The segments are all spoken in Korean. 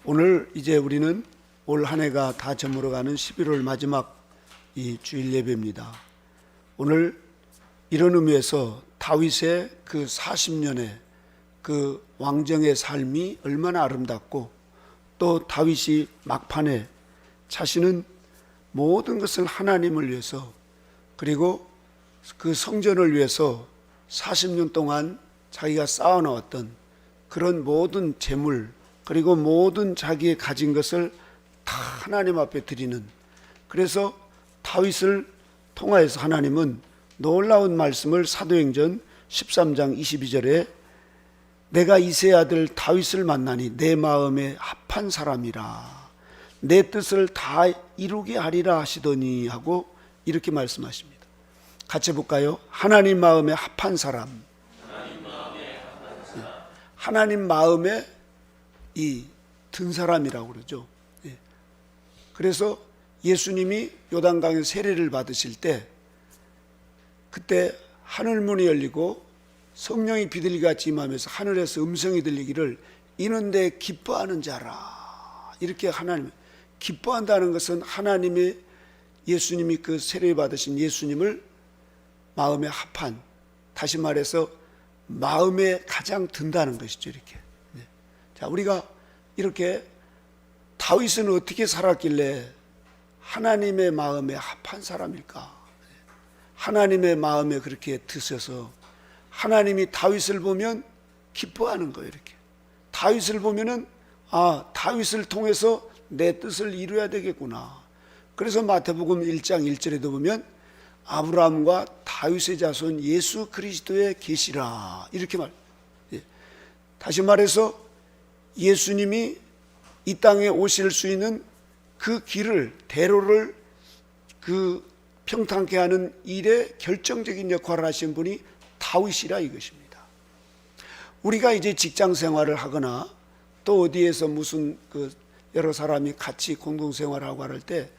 오늘 이제 우리는 올 한 해가 다 저물어가는 11월 마지막 이 주일 예배입니다. 오늘 이런 의미에서 다윗의 그 40년의 그 왕정의 삶이 얼마나 아름답고, 또 다윗이 막판에 자신은 모든 것을 하나님을 위해서, 그리고 그 성전을 위해서 40년 동안 자기가 쌓아놓았던 그런 모든 재물, 그리고 모든 자기의 가진 것을 다 하나님 앞에 드리는, 그래서 다윗을 통하여서 하나님은 놀라운 말씀을 사도행전 13장 22절에 내가 이새의 아들 다윗을 만나니 내 마음에 합한 사람이라, 내 뜻을 다 이루게 하리라 하시더니 하고 이렇게 말씀하십니다. 같이 볼까요? 하나님 마음에 합한 사람. 하나님 마음에 이 든 사람이라고 그러죠. 그래서 예수님이 요단강에 세례를 받으실 때, 그때 하늘문이 열리고 성령이 비둘기같이 임하면서 하늘에서 음성이 들리기를 이는 내 기뻐하는 자라. 이렇게 하나님, 기뻐한다는 것은 하나님의, 예수님이 그 세례 받으신 예수님을 마음에 합한, 다시 말해서 마음에 가장 든다는 것이죠. 이렇게. 자, 우리가 이렇게 다윗은 어떻게 살았길래 하나님의 마음에 합한 사람일까? 하나님의 마음에 그렇게 드셔서 하나님이 다윗을 보면 기뻐하는 거예요. 이렇게 다윗을 보면은 다윗을 통해서 내 뜻을 이루어야 되겠구나. 그래서 마태복음 1장 1절에도 보면 아브라함과 다윗의 자손 예수 그리스도의 계시라 이렇게 말. 다시 말해서 예수님이 이 땅에 오실 수 있는 그 길을, 대로를 그 평탄케 하는 일에 결정적인 역할을 하신 분이 다윗이라 이것입니다. 우리가 이제 직장 생활을 하거나 또 어디에서 무슨 그 여러 사람이 같이 공동생활하고 할 때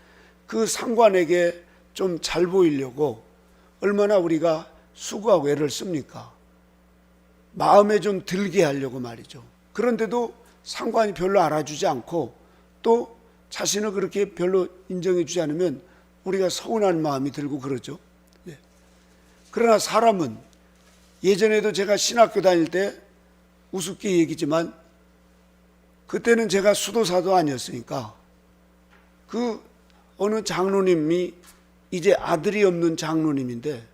그 상관에게 좀 잘 보이려고 얼마나 우리가 수고하고 애를 씁니까? 마음에 좀 들게 하려고 말이죠. 그런데도 상관이 별로 알아주지 않고 또 자신을 그렇게 별로 인정해 주지 않으면 우리가 서운한 마음이 들고 그러죠. 그러나 사람은, 예전에도 제가 신학교 다닐 때 우습게 얘기지만 그때는 제가 수도사도 아니었으니까 그 어느 장로님이 이제 아들이 없는 장로님인데,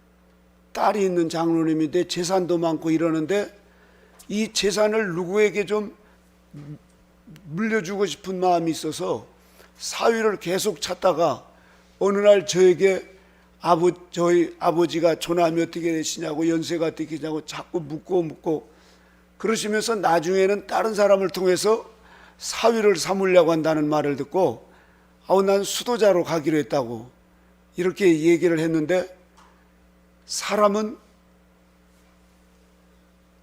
딸이 있는 장로님인데 재산도 많고 이러는데 이 재산을 누구에게 좀 물려주고 싶은 마음이 있어서 사위를 계속 찾다가 어느 날 저에게 저희 아버지가 조남이 어떻게 되시냐고, 연세가 어떻게 되시냐고 자꾸 묻고 그러시면서 나중에는 다른 사람을 통해서 사위를 삼으려고 한다는 말을 듣고 난 수도자로 가기로 했다고 이렇게 얘기를 했는데, 사람은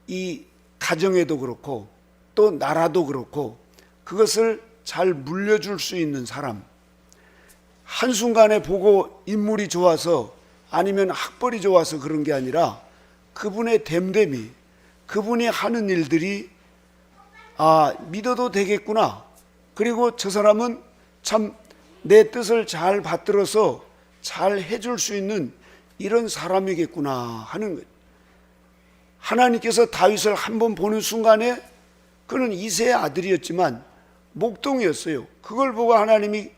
이 가정에도 그렇고 또 나라도 그렇고 그것을 잘 물려줄 수 있는 사람, 한순간에 보고 인물이 좋아서 아니면 학벌이 좋아서 그런 게 아니라 그분의 됨됨이, 그분이 하는 일들이 믿어도 되겠구나, 그리고 저 사람은 참 내 뜻을 잘 받들어서 잘 해줄 수 있는 이런 사람이겠구나 하는 거예요. 하나님께서 다윗을 한번 보는 순간에 그는 이새의 아들이었지만 목동이었어요. 그걸 보고 하나님이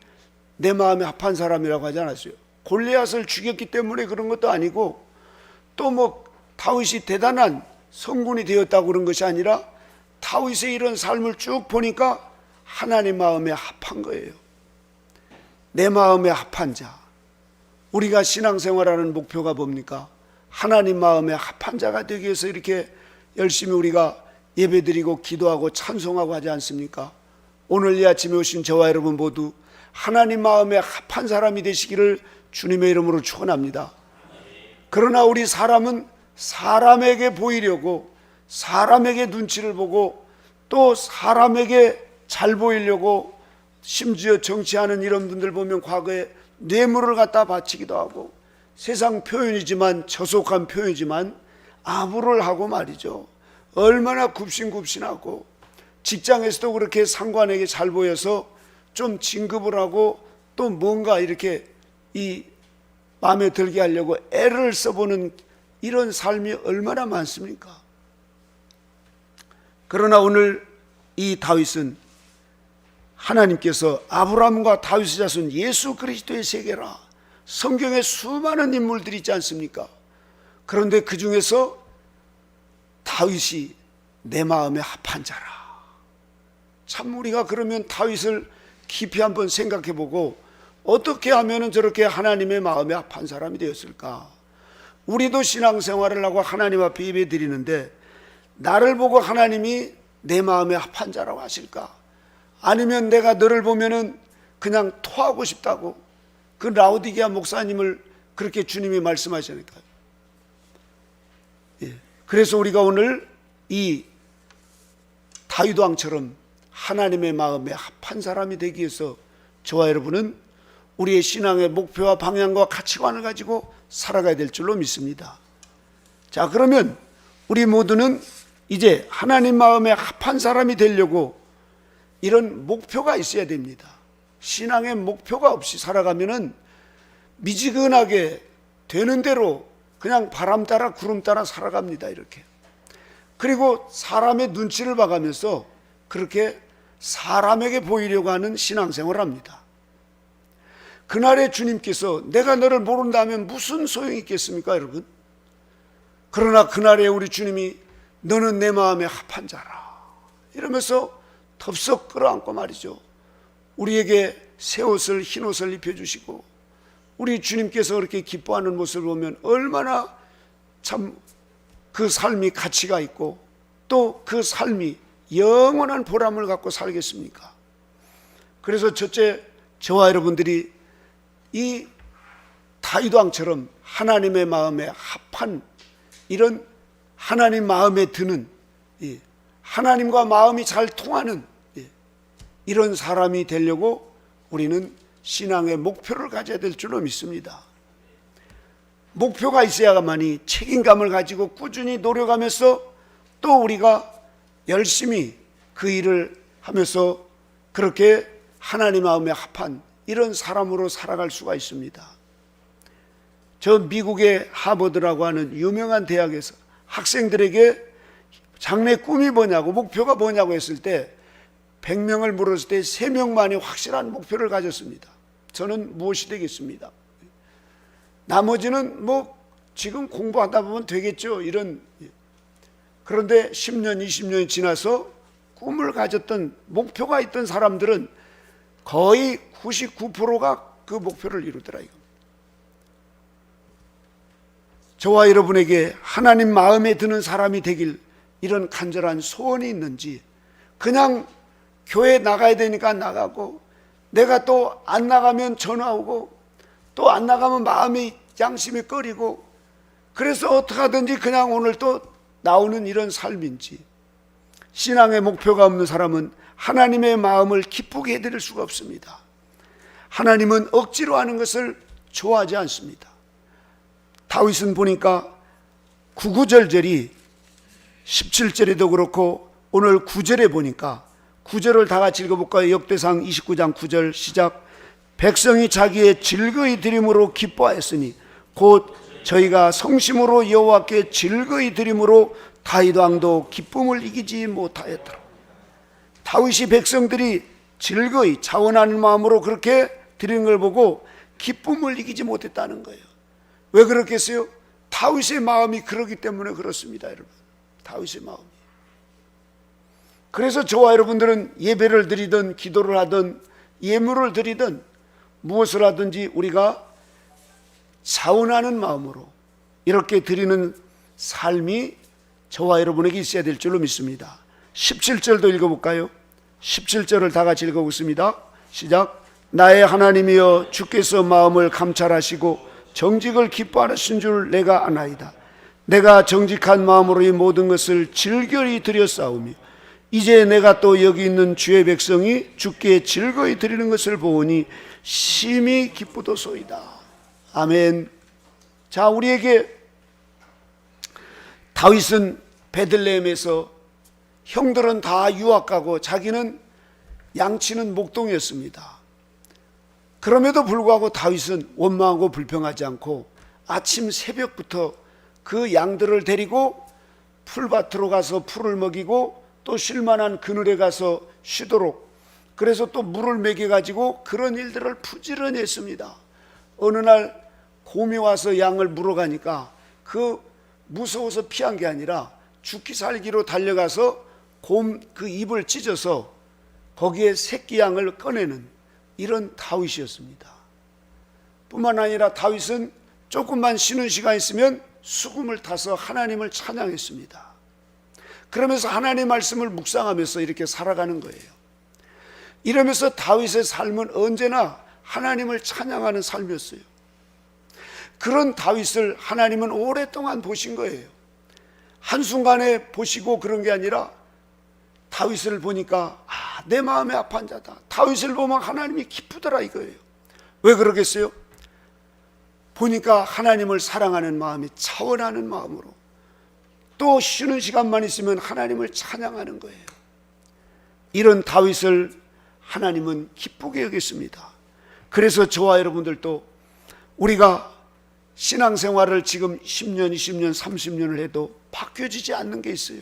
내 마음에 합한 사람이라고 하지 않았어요. 골리앗을 죽였기 때문에 그런 것도 아니고 또 다윗이 대단한 성군이 되었다고 그런 것이 아니라 다윗의 이런 삶을 쭉 보니까 하나님 마음에 합한 거예요. 내 마음에 합한 자. 우리가 신앙생활하는 목표가 뭡니까? 하나님 마음에 합한 자가 되기 위해서 이렇게 열심히 우리가 예배드리고 기도하고 찬송하고 하지 않습니까? 오늘 이 아침에 오신 저와 여러분 모두 하나님 마음에 합한 사람이 되시기를 주님의 이름으로 축원합니다. 그러나 우리 사람은 사람에게 보이려고, 사람에게 눈치를 보고 또 사람에게 잘 보이려고, 심지어 정치하는 이런 분들 보면 과거에 뇌물을 갖다 바치기도 하고 세상 표현이지만, 저속한 표현이지만 아부를 하고 말이죠. 얼마나 굽신굽신하고 직장에서도 그렇게 상관에게 잘 보여서 좀 진급을 하고 또 뭔가 이렇게 이 마음에 들게 하려고 애를 써보는 이런 삶이 얼마나 많습니까? 그러나 오늘 이 다윗은 하나님께서 아브라함과 다윗의 자손 예수 그리스도의 세계라, 성경에 수많은 인물들이 있지 않습니까? 그런데 그 중에서 다윗이 내 마음에 합한 자라. 참 우리가 그러면 다윗을 깊이 한번 생각해 보고 어떻게 하면 저렇게 하나님의 마음에 합한 사람이 되었을까? 우리도 신앙생활을 하고 하나님 앞에 예배 드리는데 나를 보고 하나님이 내 마음에 합한 자라고 하실까? 아니면 내가 너를 보면은 그냥 토하고 싶다고, 그 라오디게아 목사님을 그렇게 주님이 말씀하시니까요. 예. 그래서 우리가 오늘 이 다윗 왕처럼 하나님의 마음에 합한 사람이 되기 위해서 저와 여러분은 우리의 신앙의 목표와 방향과 가치관을 가지고 살아가야 될 줄로 믿습니다. 자, 그러면 우리 모두는 이제 하나님 마음에 합한 사람이 되려고 이런 목표가 있어야 됩니다. 신앙의 목표가 없이 살아가면은 미지근하게 되는 대로 그냥 바람 따라 구름 따라 살아갑니다. 이렇게. 그리고 사람의 눈치를 봐가면서 그렇게 사람에게 보이려고 하는 신앙생활을 합니다. 그날에 주님께서 내가 너를 모른다면 무슨 소용이 있겠습니까, 여러분? 그러나 그날에 우리 주님이 너는 내 마음에 합한 자라 이러면서 덥석 끌어안고 말이죠, 우리에게 새 옷을, 흰 옷을 입혀주시고 우리 주님께서 그렇게 기뻐하는 모습을 보면 얼마나 참 그 삶이 가치가 있고 또 그 삶이 영원한 보람을 갖고 살겠습니까? 그래서 첫째, 저와 여러분들이 이 다윗 왕처럼 하나님의 마음에 합한 이런 하나님 마음에 드는, 하나님과 마음이 잘 통하는 이런 사람이 되려고 우리는 신앙의 목표를 가져야 될 줄로 믿습니다. 목표가 있어야만이 책임감을 가지고 꾸준히 노력하면서 또 우리가 열심히 그 일을 하면서 그렇게 하나님 마음에 합한 이런 사람으로 살아갈 수가 있습니다. 저 미국의 하버드라고 하는 유명한 대학에서 학생들에게 장래 꿈이 뭐냐고, 목표가 뭐냐고 했을 때 100명을 물었을 때 3명만이 확실한 목표를 가졌습니다. 저는 무엇이 되겠습니다. 나머지는 뭐 지금 공부하다 보면 되겠죠, 이런. 그런데 10년, 20년이 지나서 꿈을 가졌던, 목표가 있던 사람들은 거의 99%가 그 목표를 이루더라 이거. 저와 여러분에게 하나님 마음에 드는 사람이 되길 이런 간절한 소원이 있는지, 그냥 교회 나가야 되니까 나가고, 내가 또 안 나가면 전화 오고, 또 안 나가면 마음이 양심이 꺼리고, 그래서 어떻게 하든지 그냥 오늘 또 나오는 이런 삶인지, 신앙의 목표가 없는 사람은 하나님의 마음을 기쁘게 해드릴 수가 없습니다. 하나님은 억지로 하는 것을 좋아하지 않습니다. 다윗은 보니까 구구절절이 17절에도 그렇고 오늘 9절에 보니까, 9절을 다 같이 읽어볼까요? 역대상 29장 9절 시작. 백성이 자기의 즐거이 드림으로 기뻐하였으니 곧 저희가 성심으로 여호와께 즐거이 드림으로 다윗 왕도 기쁨을 이기지 못하였더라. 다윗이 백성들이 즐거이 자원하는 마음으로 그렇게 드리는 걸 보고 기쁨을 이기지 못했다는 거예요. 왜 그렇겠어요? 다윗의 마음이 그러기 때문에 그렇습니다, 여러분. 다윗의 마음이. 그래서 저와 여러분들은 예배를 드리든 기도를 하든 예물을 드리든 무엇을 하든지 우리가 자원하는 마음으로 이렇게 드리는 삶이 저와 여러분에게 있어야 될 줄로 믿습니다. 17절도 읽어볼까요? 17절을 다 같이 읽어보겠습니다. 시작. 나의 하나님이여, 주께서 마음을 감찰하시고 정직을 기뻐하신 줄 내가 아나이다. 내가 정직한 마음으로 이 모든 것을 즐거이 드렸사오며 이제 내가 또 여기 있는 주의 백성이 주께 즐거이 드리는 것을 보니 심히 기쁘도소이다. 아멘. 자, 우리에게 다윗은 베들레헴에서 형들은 다 유학 가고 자기는 양치는 목동이었습니다. 그럼에도 불구하고 다윗은 원망하고 불평하지 않고 아침 새벽부터 그 양들을 데리고 풀밭으로 가서 풀을 먹이고 또 쉴만한 그늘에 가서 쉬도록, 그래서 또 물을 먹여가지고 그런 일들을 부지런히 했습니다. 어느 날 곰이 와서 양을 물어가니까 그 무서워서 피한 게 아니라 죽기 살기로 달려가서 곰 그 입을 찢어서 거기에 새끼 양을 꺼내는 이런 다윗이었습니다. 뿐만 아니라 다윗은 조금만 쉬는 시간 있으면 수금을 타서 하나님을 찬양했습니다. 그러면서 하나님의 말씀을 묵상하면서 이렇게 살아가는 거예요. 이러면서 다윗의 삶은 언제나 하나님을 찬양하는 삶이었어요. 그런 다윗을 하나님은 오랫동안 보신 거예요. 한순간에 보시고 그런 게 아니라 다윗을 보니까 내 마음에 아파한 자다. 다윗을 보면 하나님이 기쁘더라 이거예요. 왜 그러겠어요? 보니까 하나님을 사랑하는 마음이 차원하는 마음으로 또 쉬는 시간만 있으면 하나님을 찬양하는 거예요. 이런 다윗을 하나님은 기쁘게 여겼습니다. 그래서 저와 여러분들도 우리가 신앙생활을 지금 10년, 20년, 30년을 해도 바뀌어지지 않는 게 있어요.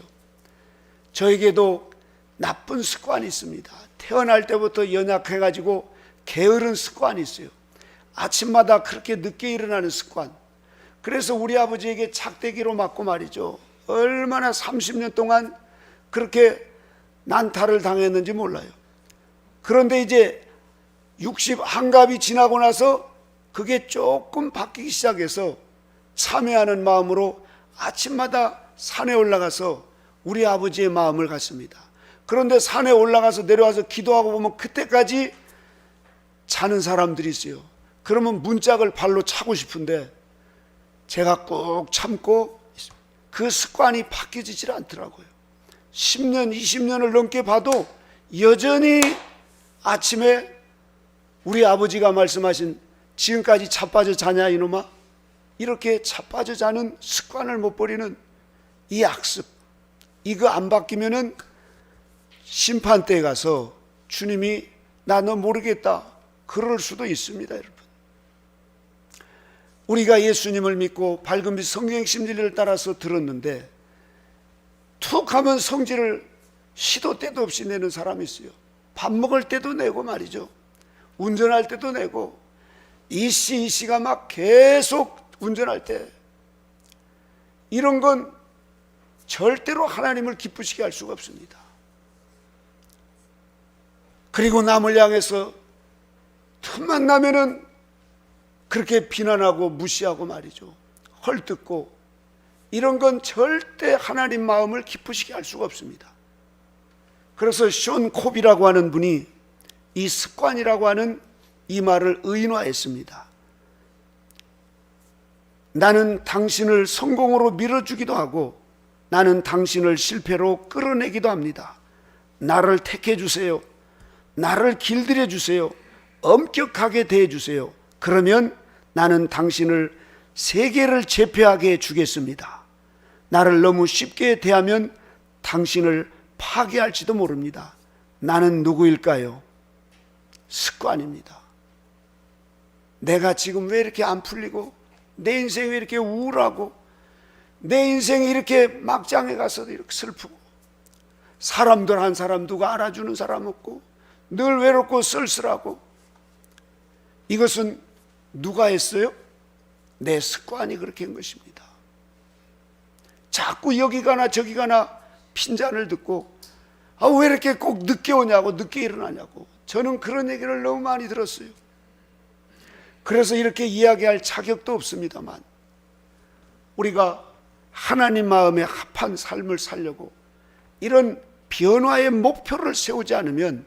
저에게도 나쁜 습관이 있습니다. 태어날 때부터 연약해가지고 게으른 습관이 있어요. 아침마다 그렇게 늦게 일어나는 습관. 그래서 우리 아버지에게 작대기로 맞고 말이죠. 얼마나 30년 동안 그렇게 난타를 당했는지 몰라요. 그런데 이제 60 한갑이 지나고 나서 그게 조금 바뀌기 시작해서 참회하는 마음으로 아침마다 산에 올라가서 우리 아버지의 마음을 갖습니다. 그런데 산에 올라가서 내려와서 기도하고 보면 그때까지 자는 사람들이 있어요. 그러면 문짝을 발로 차고 싶은데 제가 꼭 참고 그 습관이 바뀌어지질 않더라고요. 10년, 20년을 넘게 봐도 여전히 아침에 우리 아버지가 말씀하신 지금까지 자빠져 자냐 이놈아, 이렇게 자빠져 자는 습관을 못 버리는 이 악습, 이거 안 바뀌면은 심판대에 가서 주님이 나 너 모르겠다 그럴 수도 있습니다. 여러분, 우리가 예수님을 믿고 밝은 빛 성경 진리를 따라서 들었는데 툭 하면 성질을 시도 때도 없이 내는 사람이 있어요. 밥 먹을 때도 내고 말이죠. 운전할 때도 내고 이씨가 막 계속 운전할 때, 이런 건 절대로 하나님을 기쁘시게 할 수가 없습니다. 그리고 남을 향해서 틈만 나면은 그렇게 비난하고 무시하고 말이죠. 헐뜯고, 이런 건 절대 하나님 마음을 기쁘시게 할 수가 없습니다. 그래서 숀 콥이라고 하는 분이 이 습관이라고 하는 이 말을 의인화했습니다. 나는 당신을 성공으로 밀어주기도 하고 나는 당신을 실패로 끌어내기도 합니다. 나를 택해 주세요. 나를 길들여 주세요. 엄격하게 대해 주세요. 그러면 나는 당신을 세계를 제패하게 해주겠습니다. 나를 너무 쉽게 대하면 당신을 파괴할지도 모릅니다. 나는 누구일까요? 습관입니다. 내가 지금 왜 이렇게 안 풀리고, 내 인생이 왜 이렇게 우울하고, 내 인생이 이렇게 막장에 가서 이렇게 슬프고, 사람들 한 사람 누가 알아주는 사람 없고, 늘 외롭고 쓸쓸하고, 이것은 누가 했어요? 내 습관이 그렇게 한 것입니다. 자꾸 여기 가나 저기 가나 핀잔을 듣고, 왜 이렇게 꼭 늦게 오냐고, 늦게 일어나냐고. 저는 그런 얘기를 너무 많이 들었어요. 그래서 이렇게 이야기할 자격도 없습니다만, 우리가 하나님 마음에 합한 삶을 살려고 이런 변화의 목표를 세우지 않으면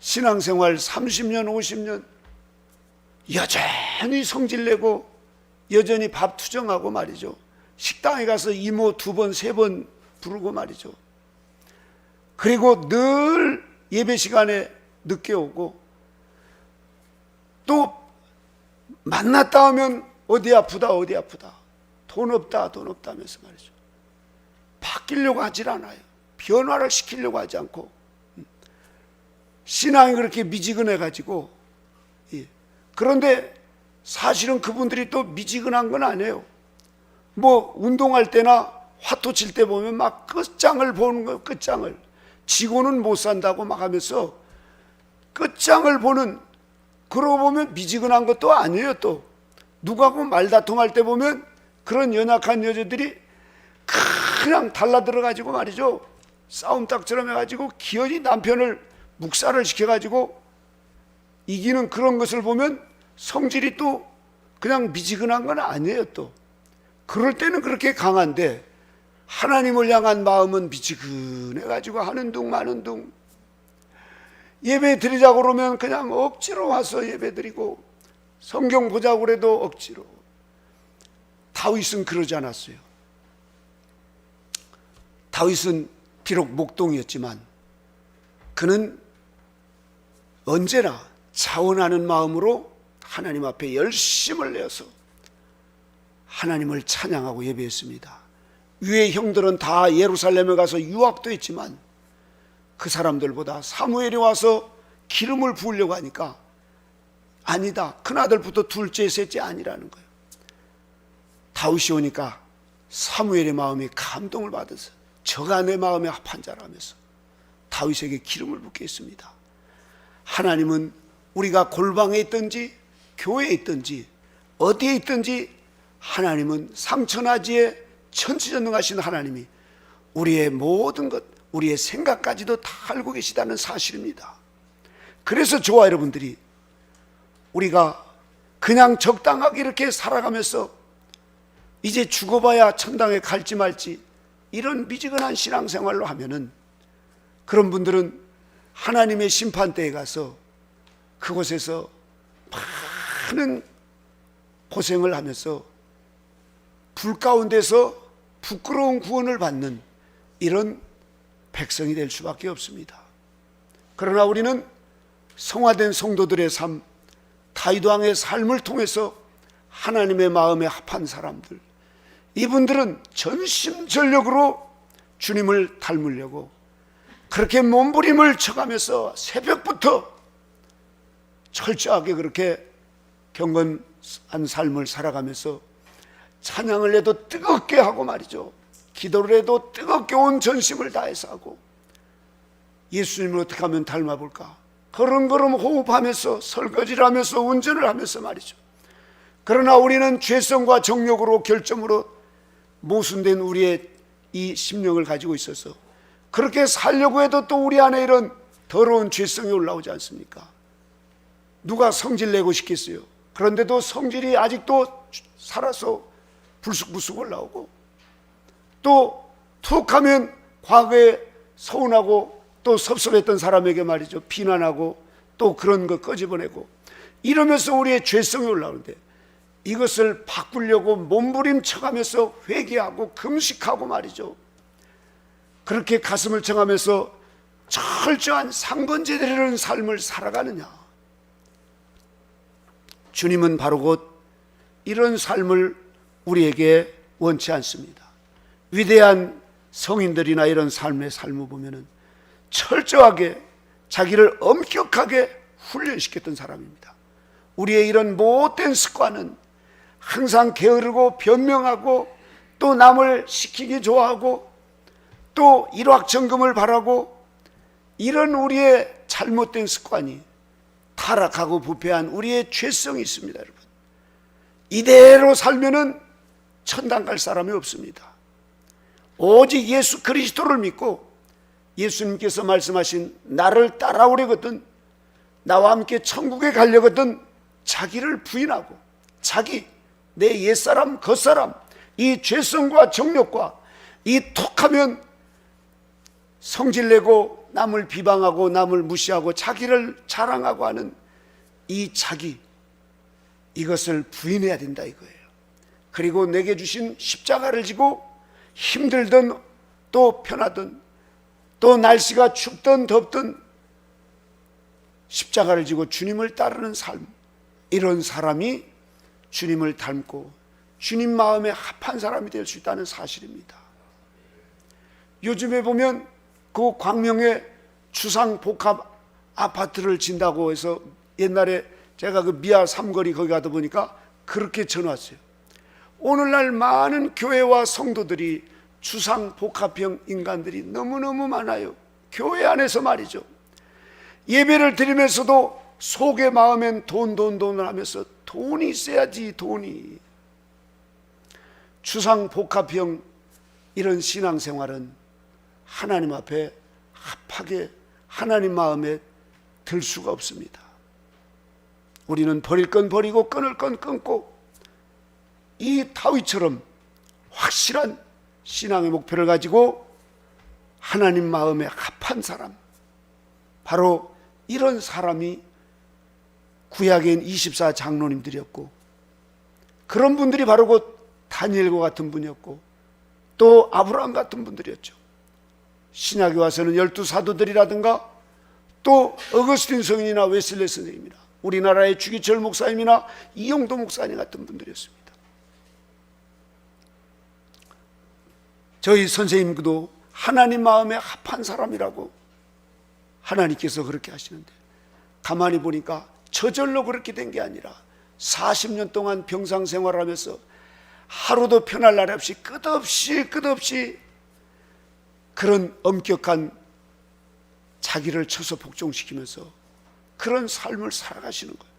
신앙생활 30년, 50년 여전히 성질내고 여전히 밥 투정하고 말이죠. 식당에 가서 이모 2번, 3번 부르고 말이죠. 그리고 늘 예배 시간에 늦게 오고, 또 만났다 하면 어디 아프다 어디 아프다, 돈 없다 돈 없다 하면서 말이죠. 바뀌려고 하질 않아요. 변화를 시키려고 하지 않고 신앙이 그렇게 미지근해 가지고, 그런데 사실은 그분들이 또 미지근한 건 아니에요. 뭐 운동할 때나 화투 칠 때 보면 막 끝장을 보는 거예요. 끝장을 지고는 못 산다고 막 하면서 끝장을 보는, 그러고 보면 미지근한 것도 아니에요. 또 누구하고 말다툼할 때 보면 그런 연약한 여자들이 그냥 달라들어 가지고 말이죠, 싸움닭처럼 해가지고 기어이 남편을 묵살을 시켜가지고 이기는 그런 것을 보면 성질이 또 그냥 미지근한 건 아니에요. 또 그럴 때는 그렇게 강한데 하나님을 향한 마음은 미지근해가지고 하는 둥 마는 둥, 예배 드리자고 그러면 그냥 억지로 와서 예배 드리고, 성경 보자고 그래도 억지로. 다윗은 그러지 않았어요. 다윗은 비록 목동이었지만 그는 언제나 자원하는 마음으로 하나님 앞에 열심을 내어서 하나님을 찬양하고 예배했습니다. 위의 형들은 다 예루살렘에 가서 유학도 했지만 그 사람들보다 사무엘이 와서 기름을 부으려고 하니까 아니다, 큰아들부터 둘째 셋째 아니라는 거예요. 다윗이 오니까 사무엘의 마음이 감동을 받아서 저가 내 마음에 합한 자라면서 다윗에게 기름을 붓게 했습니다. 하나님은 우리가 골방에 있든지 교회에 있든지 어디에 있든지 하나님은 상천하지에 천지전능하신 하나님이 우리의 모든 것, 우리의 생각까지도 다 알고 계시다는 사실입니다. 그래서 저와 여러분들이 우리가 그냥 적당하게 이렇게 살아가면서 이제 죽어봐야 천당에 갈지 말지 이런 미지근한 신앙생활로 하면은, 그런 분들은 하나님의 심판대에 가서 그곳에서 많은 고생을 하면서 불 가운데서 부끄러운 구원을 받는 이런 백성이 될 수밖에 없습니다. 그러나 우리는 성화된 성도들의 삶, 다윗 왕의 삶을 통해서 하나님의 마음에 합한 사람들, 이분들은 전심전력으로 주님을 닮으려고 그렇게 몸부림을 쳐가면서 새벽부터 철저하게 그렇게 경건한 삶을 살아가면서 찬양을 해도 뜨겁게 하고 말이죠, 기도를 해도 뜨겁게 온 전심을 다해서 하고, 예수님을 어떻게 하면 닮아볼까, 걸음걸음 호흡하면서 설거지를 하면서 운전을 하면서 말이죠. 그러나 우리는 죄성과 정욕으로 결점으로 모순된 우리의 이 심령을 가지고 있어서 그렇게 살려고 해도 또 우리 안에 이런 더러운 죄성이 올라오지 않습니까? 누가 성질 내고 싶겠어요? 그런데도 성질이 아직도 살아서 불쑥불쑥 올라오고, 또 툭 하면 과거에 서운하고 또 섭섭했던 사람에게 말이죠, 비난하고 또 그런 거 끄집어내고 이러면서 우리의 죄성이 올라오는데, 이것을 바꾸려고 몸부림쳐가면서 회개하고 금식하고 말이죠, 그렇게 가슴을 청하면서 철저한 상번제되는 삶을 살아가느냐? 주님은 바로 곧 이런 삶을 우리에게 원치 않습니다. 위대한 성인들이나 이런 삶의 삶을 보면은 철저하게 자기를 엄격하게 훈련시켰던 사람입니다. 우리의 이런 못된 습관은 항상 게으르고 변명하고 또 남을 시키기 좋아하고 또 일확천금을 바라고, 이런 우리의 잘못된 습관이 타락하고 부패한 우리의 죄성이 있습니다. 여러분, 이대로 살면은 천당 갈 사람이 없습니다. 오직 예수 그리스도를 믿고 예수님께서 말씀하신 나를 따라오려거든, 나와 함께 천국에 가려거든 자기를 부인하고, 자기, 내 옛사람 겉사람, 이 죄성과 정욕과 이 톡하면 성질내고 남을 비방하고 남을 무시하고 자기를 자랑하고 하는 이 자기, 이것을 부인해야 된다 이거예요. 그리고 내게 주신 십자가를 지고 힘들든 또 편하든 또 날씨가 춥든 덥든 십자가를 지고 주님을 따르는 삶, 이런 사람이 주님을 닮고 주님 마음에 합한 사람이 될 수 있다는 사실입니다. 요즘에 보면 그 광명에 주상복합 아파트를 진다고 해서 옛날에 제가 그 미아 삼거리 거기 가다 보니까 그렇게 전왔어요. 오늘날 많은 교회와 성도들이 주상복합형 인간들이 너무너무 많아요. 교회 안에서 말이죠. 예배를 드리면서도 속의 마음엔 돈을 하면서 돈이 있어야지. 돈이. 주상복합형 이런 신앙생활은 하나님 앞에 합하게 하나님 마음에 들 수가 없습니다. 우리는 버릴 건 버리고 끊을 건 끊고 이 다윗처럼 확실한 신앙의 목표를 가지고 하나님 마음에 합한 사람, 바로 이런 사람이 구약엔 24 장로님들이었고, 그런 분들이 바로 곧 다니엘과 같은 분이었고, 또 아브라함 같은 분들이었죠. 신약에 와서는 12 사도들이라든가 또 어거스틴 성인이나 웨슬레 선생님이나 우리나라의 주기철 목사님이나 이용도 목사님 같은 분들이었습니다. 저희 선생님도 하나님 마음에 합한 사람이라고 하나님께서 그렇게 하시는데, 가만히 보니까 저절로 그렇게 된 게 아니라 40년 동안 병상 생활하면서 하루도 편할 날 없이 끝없이 그런 엄격한 자기를 쳐서 복종시키면서 그런 삶을 살아가시는 거예요.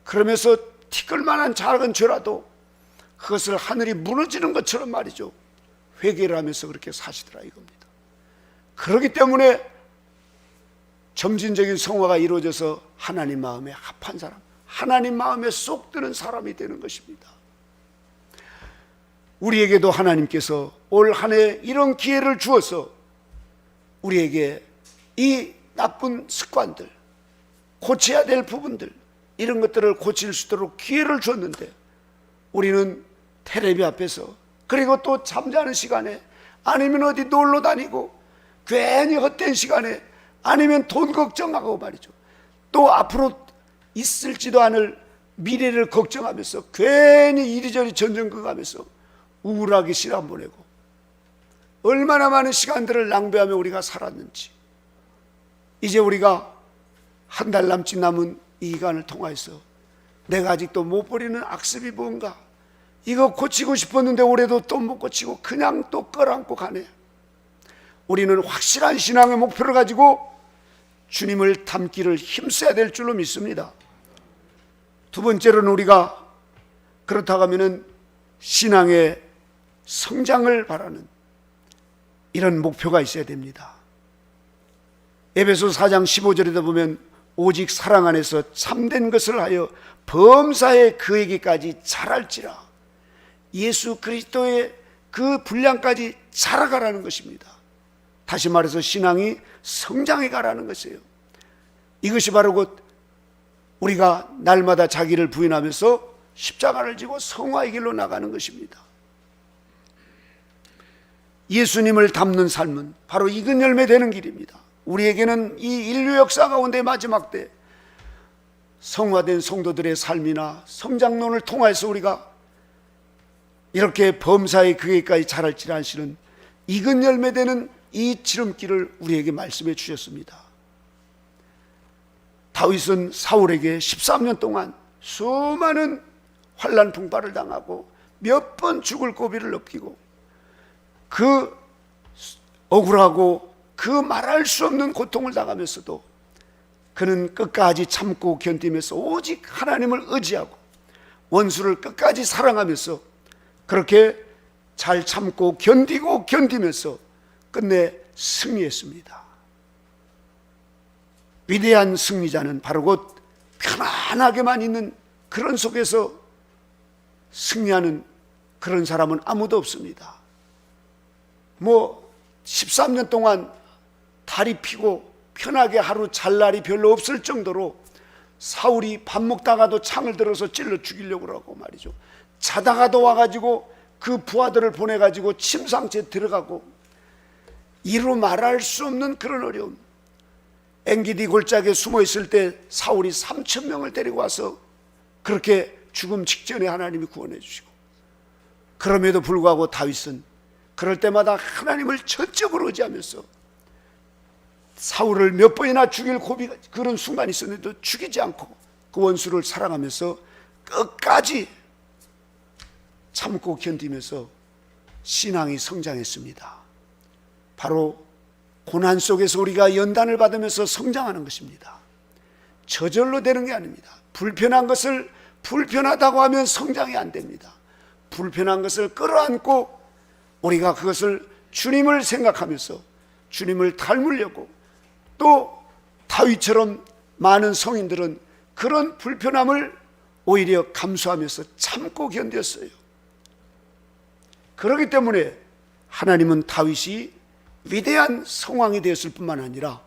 그러면서 티끌만한 작은 죄라도 그것을 하늘이 무너지는 것처럼 말이죠, 회개를 하면서 그렇게 사시더라 이겁니다. 그렇기 때문에 점진적인 성화가 이루어져서 하나님 마음에 합한 사람, 하나님 마음에 쏙 드는 사람이 되는 것입니다. 우리에게도 하나님께서 올 한 해 이런 기회를 주어서 우리에게 이 나쁜 습관들, 고쳐야 될 부분들, 이런 것들을 고칠 수 있도록 기회를 줬는데, 우리는 텔레비 앞에서, 그리고 또 잠자는 시간에, 아니면 어디 놀러 다니고 괜히 헛된 시간에, 아니면 돈 걱정하고 말이죠, 또 앞으로 있을지도 않을 미래를 걱정하면서 괜히 이리저리 전전긍긍하면서 우울하게 시간 보내고, 얼마나 많은 시간들을 낭비하며 우리가 살았는지, 이제 우리가 한 달 남짓 남은 이 기간을 통해서 내가 아직도 못 버리는 악습이 뭔가, 이거 고치고 싶었는데 올해도 또 못 고치고 그냥 또 끌어안고 가네. 우리는 확실한 신앙의 목표를 가지고 주님을 닮기를 힘써야 될 줄로 믿습니다. 두 번째로는 우리가 그렇다고 하면은 신앙의 성장을 바라는 이런 목표가 있어야 됩니다. 에베소 4장 15절에도 보면 오직 사랑 안에서 참된 것을 하여 범사에 그에게까지 자랄지라, 예수 그리스도의 그 분량까지 자라가라는 것입니다. 다시 말해서 신앙이 성장해 가라는 것이에요. 이것이 바로 곧 우리가 날마다 자기를 부인하면서 십자가를 지고 성화의 길로 나가는 것입니다. 예수님을 닮는 삶은 바로 익은 열매 되는 길입니다. 우리에게는 이 인류 역사 가운데 마지막 때 성화된 성도들의 삶이나 성장론을 통해서 우리가 이렇게 범사에 그에까지 자랄지라 하시는 익은 열매 되는 이 지름길을 우리에게 말씀해 주셨습니다. 다윗은 사울에게 13년 동안 수많은 환난 풍파를 당하고 몇 번 죽을 고비를 넘기고 그 억울하고 그 말할 수 없는 고통을 당하면서도 그는 끝까지 참고 견디면서 오직 하나님을 의지하고 원수를 끝까지 사랑하면서 그렇게 잘 참고 견디고 견디면서 끝내 승리했습니다. 위대한 승리자는 바로 곧 편안하게만 있는 그런 속에서 승리하는 그런 사람은 아무도 없습니다. 13년 동안 다리 피고 편하게 하루 잘 날이 별로 없을 정도로 사울이 밥 먹다가도 창을 들어서 찔러 죽이려고 하고 말이죠, 자다가도 와가지고 그 부하들을 보내가지고 침상채 들어가고, 이루 말할 수 없는 그런 어려움. 엔기디 골짜기에 숨어 있을 때 사울이 3,000명을 데리고 와서 그렇게 죽음 직전에 하나님이 구원해 주시고, 그럼에도 불구하고 다윗은 그럴 때마다 하나님을 전적으로 의지하면서 사울을 몇 번이나 죽일 그런 순간이 있었는데도 죽이지 않고 그 원수를 사랑하면서 끝까지 참고 견디면서 신앙이 성장했습니다. 바로 고난 속에서 우리가 연단을 받으면서 성장하는 것입니다. 저절로 되는 게 아닙니다. 불편한 것을 불편하다고 하면 성장이 안 됩니다. 불편한 것을 끌어안고 우리가 그것을 주님을 생각하면서 주님을 닮으려고, 또 다윗처럼 많은 성인들은 그런 불편함을 오히려 감수하면서 참고 견뎠어요. 그렇기 때문에 하나님은 다윗이 위대한 성왕이 되었을 뿐만 아니라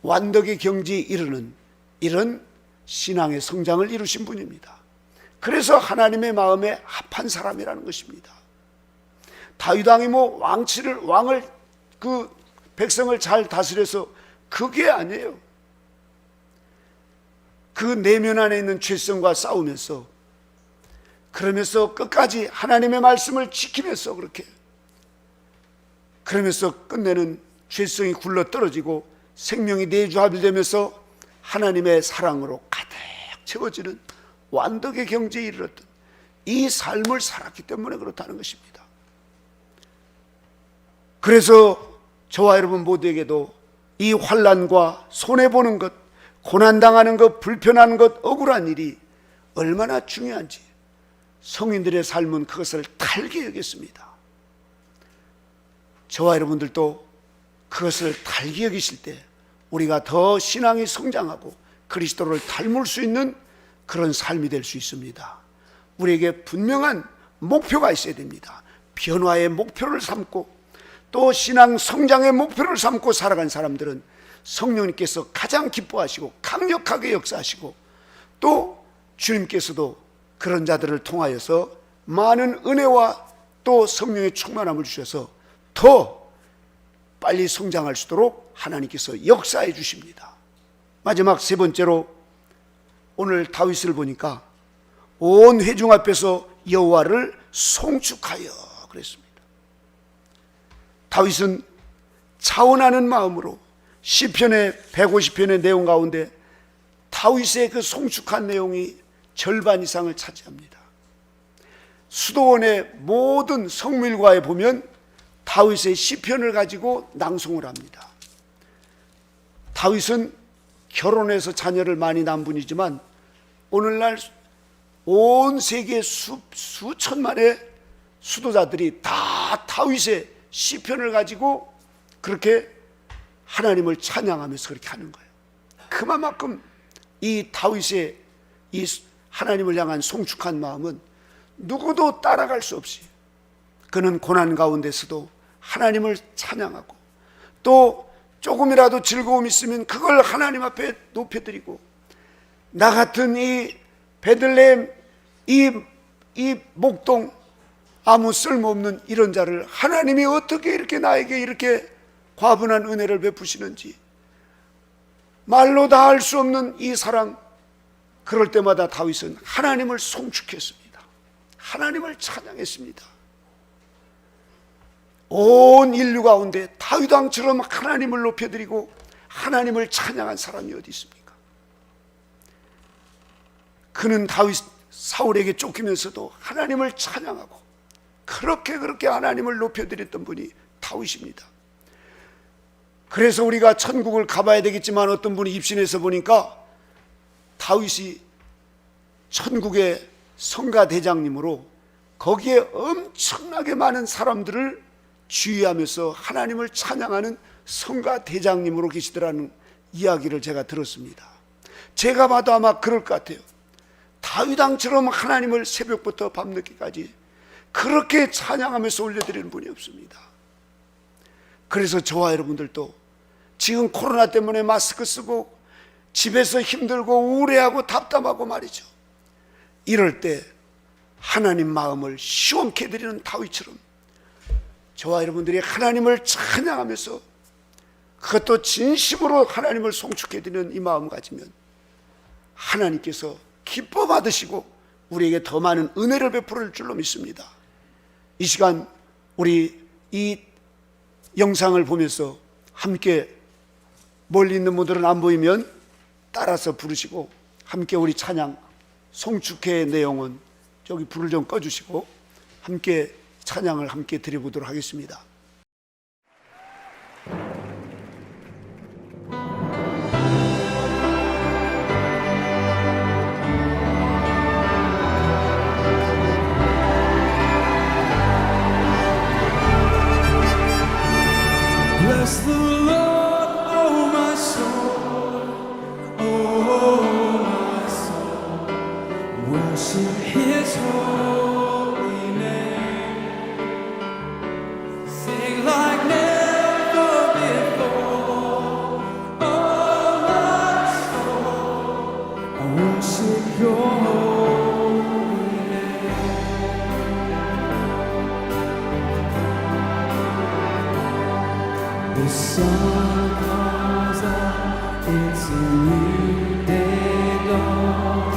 완덕의 경지에 이르는 이런 신앙의 성장을 이루신 분입니다. 그래서 하나님의 마음에 합한 사람이라는 것입니다. 다윗 왕이 왕을 그 백성을 잘 다스려서 그게 아니에요. 그 내면 안에 있는 죄성과 싸우면서, 그러면서 끝까지 하나님의 말씀을 지키면서 그러면서 끝내는 죄성이 굴러 떨어지고 생명이 내주합일되면서 하나님의 사랑으로 가득 채워지는 완덕의 경지에 이르렀던 이 삶을 살았기 때문에 그렇다는 것입니다. 그래서 저와 여러분 모두에게도 이 환난과 손해보는 것, 고난당하는 것, 불편한 것, 억울한 일이 얼마나 중요한지 성인들의 삶은 그것을 달게 여겼습니다. 저와 여러분들도 그것을 달게 여기실 때 우리가 더 신앙이 성장하고 그리스도를 닮을 수 있는 그런 삶이 될 수 있습니다. 우리에게 분명한 목표가 있어야 됩니다. 변화의 목표를 삼고 또 신앙 성장의 목표를 삼고 살아간 사람들은 성령님께서 가장 기뻐하시고 강력하게 역사하시고, 또 주님께서도 그런 자들을 통하여서 많은 은혜와 또 성령의 충만함을 주셔서 더 빨리 성장할 수 있도록 하나님께서 역사해 주십니다. 마지막 세 번째로, 오늘 다윗을 보니까 온 회중 앞에서 여호와를 송축하여 그랬습니다. 다윗은 차원하는 마음으로 시편의 150편의 내용 가운데 다윗의 그 송축한 내용이 절반 이상을 차지합니다. 수도원의 모든 성밀과에 보면 다윗의 시편을 가지고 낭송을 합니다. 다윗은 결혼해서 자녀를 많이 낳은 분이지만 오늘날 온 세계 수천만의 수도자들이 다 다윗의 시편을 가지고 그렇게 하나님을 찬양하면서 그렇게 하는 거예요. 그만큼 이 다윗의 이 하나님을 향한 송축한 마음은 누구도 따라갈 수 없이, 그는 고난 가운데서도 하나님을 찬양하고 또 조금이라도 즐거움이 있으면 그걸 하나님 앞에 높여드리고, 나 같은 이 베들레헴 이 목동 아무 쓸모없는 이런 자를 하나님이 어떻게 이렇게 나에게 이렇게 과분한 은혜를 베푸시는지 말로 다 할 수 없는 이 사랑, 그럴 때마다 다윗은 하나님을 송축했습니다. 하나님을 찬양했습니다. 온 인류 가운데 다윗 왕처럼 하나님을 높여드리고 하나님을 찬양한 사람이 어디 있습니까? 그는 사울에게 쫓기면서도 하나님을 찬양하고 그렇게 하나님을 높여드렸던 분이 다윗입니다. 그래서 우리가 천국을 가봐야 되겠지만 어떤 분이 입신해서 보니까 다윗이 천국의 성가대장님으로 거기에 엄청나게 많은 사람들을 주의하면서 하나님을 찬양하는 성가대장님으로 계시더라는 이야기를 제가 들었습니다. 제가 봐도 아마 그럴 것 같아요. 다윗 왕처럼 하나님을 새벽부터 밤늦게까지 그렇게 찬양하면서 올려드리는 분이 없습니다. 그래서 저와 여러분들도 지금 코로나 때문에 마스크 쓰고 집에서 힘들고 우울해하고 답답하고 말이죠. 이럴 때 하나님 마음을 시원케 해드리는 다윗처럼 저와 여러분들이 하나님을 찬양하면서 그것도 진심으로 하나님을 송축해드리는 이 마음 가지면 하나님께서 기뻐 받으시고 우리에게 더 많은 은혜를 베풀을 줄로 믿습니다. 이 시간 우리 이 영상을 보면서 함께 멀리 있는 분들은 안 보이면 따라서 부르시고 함께 우리 찬양 송축회의 내용은 저기 불을 좀 꺼주시고 함께 찬양을 함께 드려보도록 하겠습니다. Bless the Lord, oh my soul, oh my soul. Worship His holy name. Sing like never before, oh my soul. I worship Your holy name. The sun comes up, it's a new day dawn.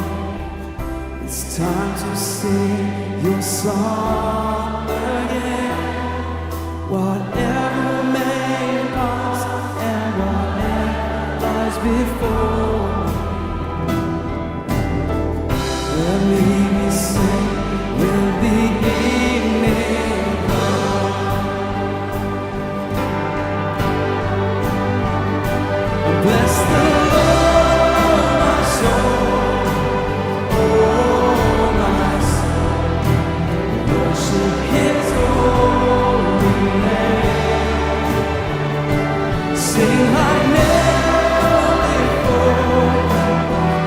It's time to sing Your song again. Whatever may pass and whatever lies before, let me sing when the evening comes. Bless the Lord, oh my soul, oh my soul. Worship His holy name. Sing like never before,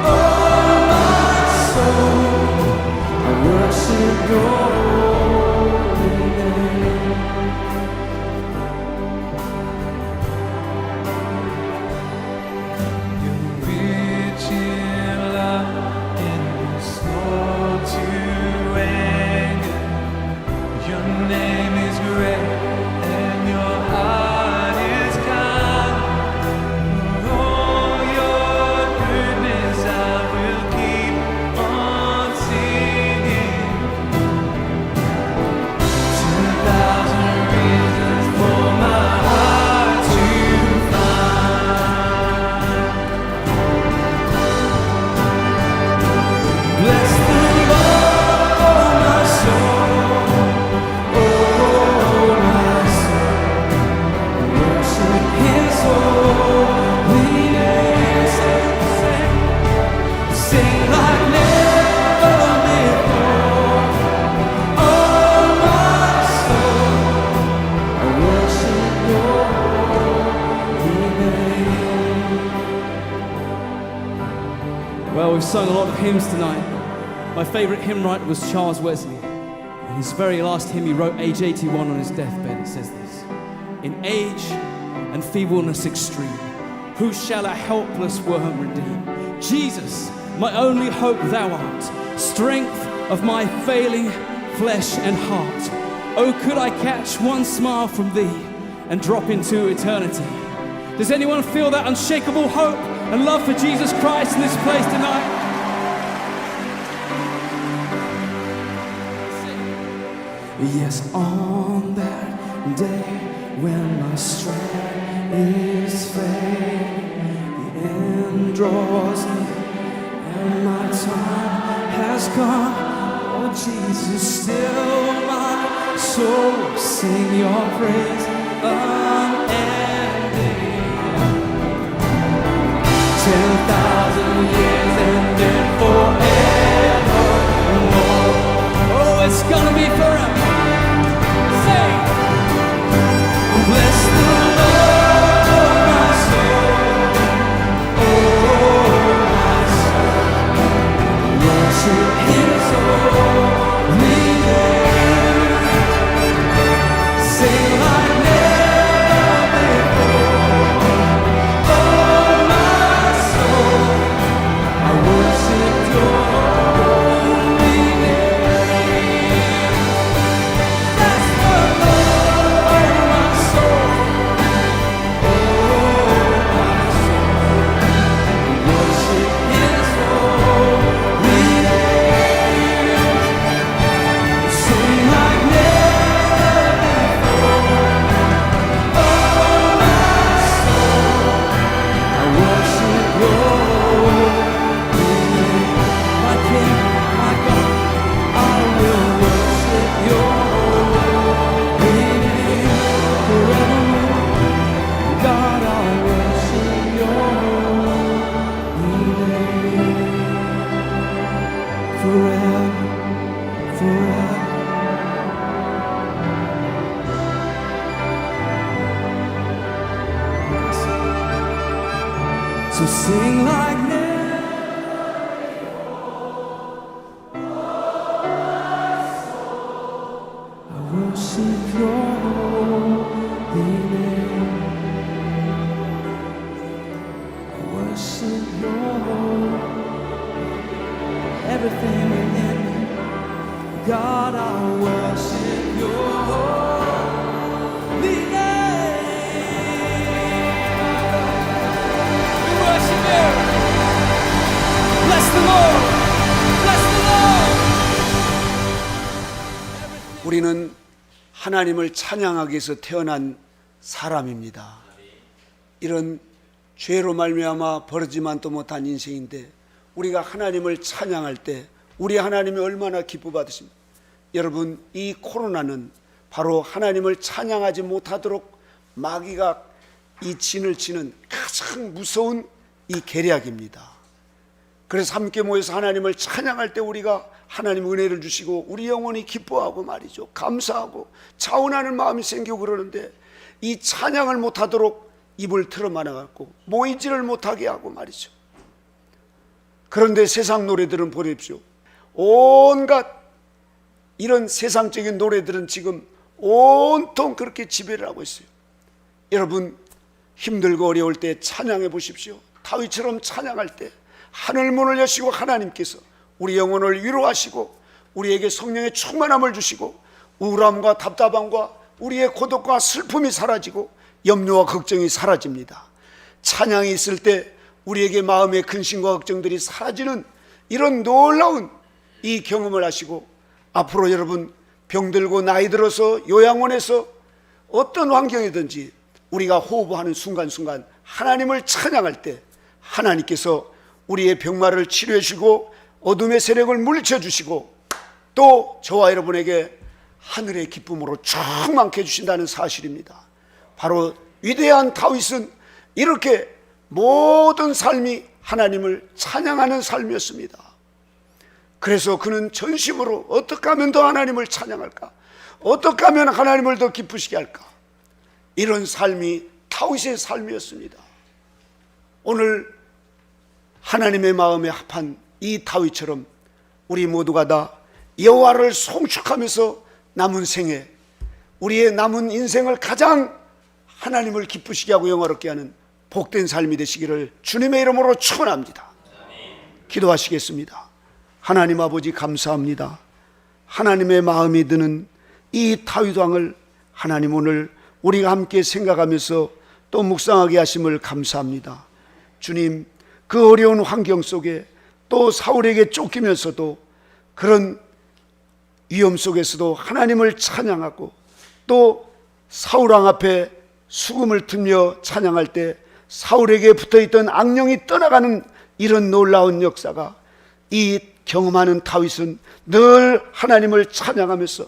oh my soul. I worship Your holy name. You're rich in love and You're slow to anger. Your name is great and Your heart is kind. For all Your goodness I will keep on singing. 2,000 reasons for my heart to find. Bless the Lord, oh my soul, oh my soul. Worship His holy name. Sing like never before, oh my soul. I worship Your holy name. Well, we've sung a lot of hymns tonight. My favourite hymn writer was Charles Wesley. In his very last hymn he wrote, age 81 on his deathbed, it says this: in age and feebleness extreme, who shall a helpless worm redeem? Jesus, my only hope Thou art, strength of my failing flesh and heart. Oh, could I catch one smile from Thee and drop into eternity? Does anyone feel that unshakable hope and love for Jesus Christ in this place tonight? Yes, on that day when my strength is failing, the end draws near and my time has come. Oh Jesus, still my soul will sing Your praise unending. 10,000 years and then forevermore. Oh, it's gonna be forever. Say, bless the Lord, oh my soul, oh my soul. Worship His holy name. Sing like never before, oh my soul. I sing like never. I worship your holy name. I worship your everything within me. God, I worship your holy name. We worship you. Bless the Lord. Bless the Lord. 우리는 하나님을 찬양하기 위해서 태어난 사람입니다. 이런 죄로 말미암아 벌어지만도 못한 인생인데 우리가 하나님을 찬양할 때 우리 하나님이 얼마나 기뻐 받으십니까? 여러분, 이 코로나는 바로 하나님을 찬양하지 못하도록 마귀가 이 진을 치는 가장 무서운 이 계략입니다. 그래서 함께 모여서 하나님을 찬양할 때 우리가 하나님 은혜를 주시고 우리 영혼이 기뻐하고 말이죠, 감사하고 자원하는 마음이 생기고 그러는데 이 찬양을 못하도록 입을 틀어막아갖고 모이지를 못하게 하고 말이죠. 그런데 세상 노래들은 보십시오. 온갖 이런 세상적인 노래들은 지금 온통 그렇게 지배를 하고 있어요. 여러분, 힘들고 어려울 때 찬양해 보십시오. 다윗처럼 찬양할 때 하늘 문을 여시고 하나님께서 우리 영혼을 위로하시고 우리에게 성령의 충만함을 주시고 우울함과 답답함과 우리의 고독과 슬픔이 사라지고 염려와 걱정이 사라집니다. 찬양이 있을 때 우리에게 마음의 근심과 걱정들이 사라지는 이런 놀라운 이 경험을 하시고 앞으로 여러분 병들고 나이 들어서 요양원에서 어떤 환경이든지 우리가 호흡하는 순간순간 하나님을 찬양할 때 하나님께서 우리의 병마를 치료해 주시고 어둠의 세력을 물리쳐 주시고 또 저와 여러분에게 하늘의 기쁨으로 충만케 해주신다는 사실입니다. 바로 위대한 다윗은 이렇게 모든 삶이 하나님을 찬양하는 삶이었습니다. 그래서 그는 전심으로 어떻게 하면 더 하나님을 찬양할까, 어떻게 하면 하나님을 더 기쁘시게 할까, 이런 삶이 다윗의 삶이었습니다. 오늘 하나님의 마음에 합한 이 다윗처럼 우리 모두가 다 여호와를 송축하면서 남은 생에 우리의 남은 인생을 가장 하나님을 기쁘시게 하고 영화롭게 하는 복된 삶이 되시기를 주님의 이름으로 축원합니다. 기도하시겠습니다. 하나님 아버지, 감사합니다. 하나님의 마음이 드는 이 다윗 왕을 하나님 오늘 우리가 함께 생각하면서 또 묵상하게 하심을 감사합니다. 주님, 그 어려운 환경 속에 또 사울에게 쫓기면서도 그런 위험 속에서도 하나님을 찬양하고 또 사울왕 앞에 수금을 틀며 찬양할 때 사울에게 붙어있던 악령이 떠나가는 이런 놀라운 역사가 이 경험하는 다윗은 늘 하나님을 찬양하면서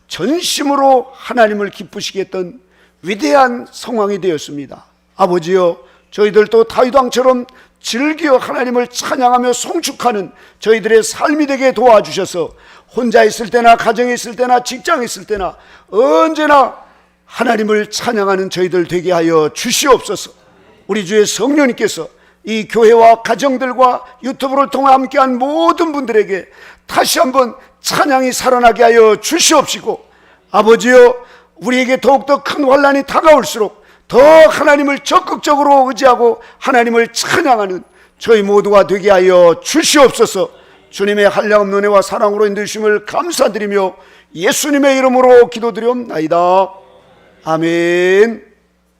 전심으로 하나님을 기쁘시게 했던 위대한 상황이 되었습니다. 아버지여, 저희들도 다윗 왕처럼 즐겨 하나님을 찬양하며 송축하는 저희들의 삶이 되게 도와주셔서 혼자 있을 때나 가정에 있을 때나 직장에 있을 때나 언제나 하나님을 찬양하는 저희들 되게 하여 주시옵소서. 우리 주의 성령님께서 이 교회와 가정들과 유튜브를 통해 함께한 모든 분들에게 다시 한번 찬양이 살아나게 하여 주시옵시고, 아버지여, 우리에게 더욱더 큰 환난이 다가올수록 더 하나님을 적극적으로 의지하고 하나님을 찬양하는 저희 모두가 되게 하여 주시옵소서. 주님의 한량없는 은혜와 사랑으로 인도주심을 감사드리며 예수님의 이름으로 기도드리옵나이다. 아멘.